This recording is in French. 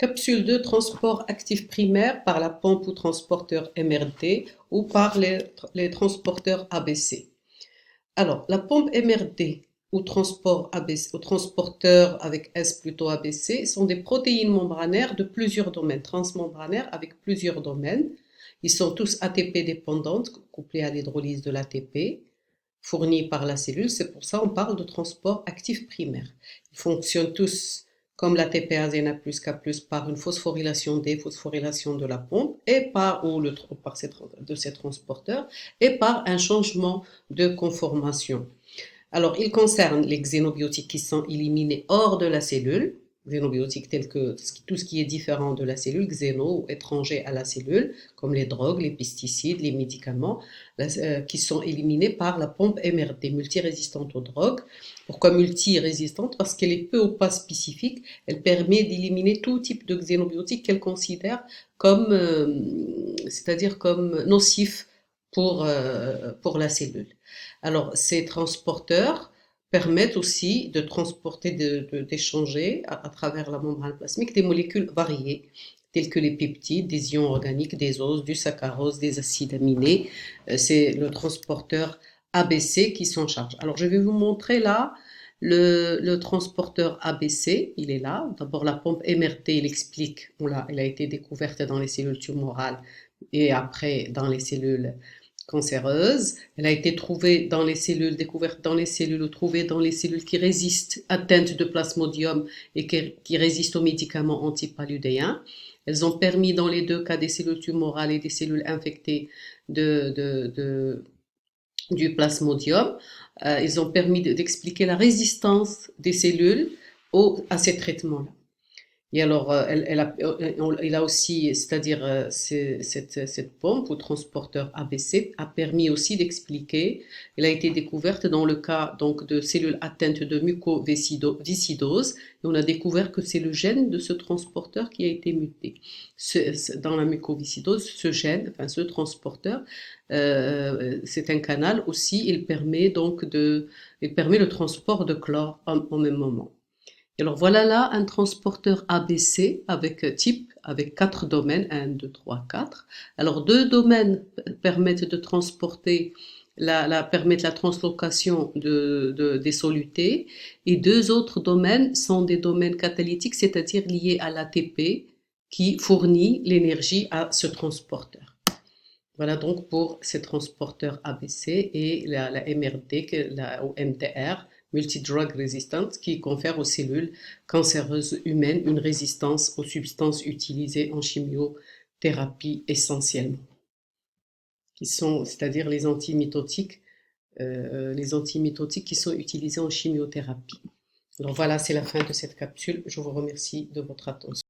Capsule de transport actif primaire par la pompe ou transporteur MRD ou par les transporteurs ABC. Alors, la pompe MRD ou transport ABC, ou transporteur avec S plutôt ABC sont des protéines membranaires de plusieurs domaines, transmembranaires avec plusieurs domaines. Ils sont tous ATP dépendantes, couplés à l'hydrolyse de l'ATP, fournis par la cellule. C'est pour ça qu'on parle de transport actif primaire. Ils fonctionnent tous comme l'ATPase Na+, K+, par une phosphorylation, déphosphorylation de la pompe et par de ces transporteurs et par un changement de conformation. Alors, il concerne les xénobiotiques qui sont éliminés hors de la cellule, xénobiotiques tels que tout ce qui est différent de la cellule, xéno ou étranger à la cellule, comme les drogues, les pesticides, les médicaments, qui sont éliminés par la pompe MRD, multirésistante aux drogues. Pourquoi multirésistante? Parce qu'elle est peu ou pas spécifique, elle permet d'éliminer tout type de xénobiotiques qu'elle considère comme, c'est-à-dire comme nocifs pour la cellule. Alors, ces transporteurs permettent aussi de transporter, d'échanger à travers la membrane plasmique des molécules variées, telles que les peptides, des ions organiques, des oses, du saccharose, des acides aminés. C'est le transporteur ABC qui s'en charge. Alors, je vais vous montrer là le transporteur ABC, il est là. D'abord, la pompe MRT, il explique, elle a été découverte dans les cellules tumorales et après dans les cellules cancéreuse. Elle a été trouvée dans les cellules, découverte dans les cellules ou trouvée dans les cellules qui résistent, atteintes de plasmodium et qui résistent aux médicaments antipaludéens. Elles ont permis dans les deux cas des cellules tumorales et des cellules infectées du plasmodium. Ils ont permis d'expliquer la résistance des cellules à ces traitements-là. Et alors, il a aussi, c'est-à-dire cette pompe ou transporteur ABC a permis aussi d'expliquer, elle a été découverte dans le cas donc de cellules atteintes de mucoviscidose, et on a découvert que c'est le gène de ce transporteur qui a été muté. Dans la mucoviscidose, ce gène, enfin ce transporteur, c'est un canal aussi, il permet le transport de chlore au même moment. Alors voilà là un transporteur ABC avec 4 domaines, 1, 2, 3, 4. Alors 2 domaines permettent de transporter, permettent la translocation des solutés et 2 autres domaines sont des domaines catalytiques, c'est-à-dire liés à l'ATP qui fournit l'énergie à ce transporteur. Voilà donc pour ces transporteurs ABC et la MRD ou MDR, multidrug resistant, qui confère aux cellules cancéreuses humaines une résistance aux substances utilisées en chimiothérapie essentiellement, c'est-à-dire les antimitotiques qui sont utilisés en chimiothérapie. Alors voilà, c'est la fin de cette capsule. Je vous remercie de votre attention.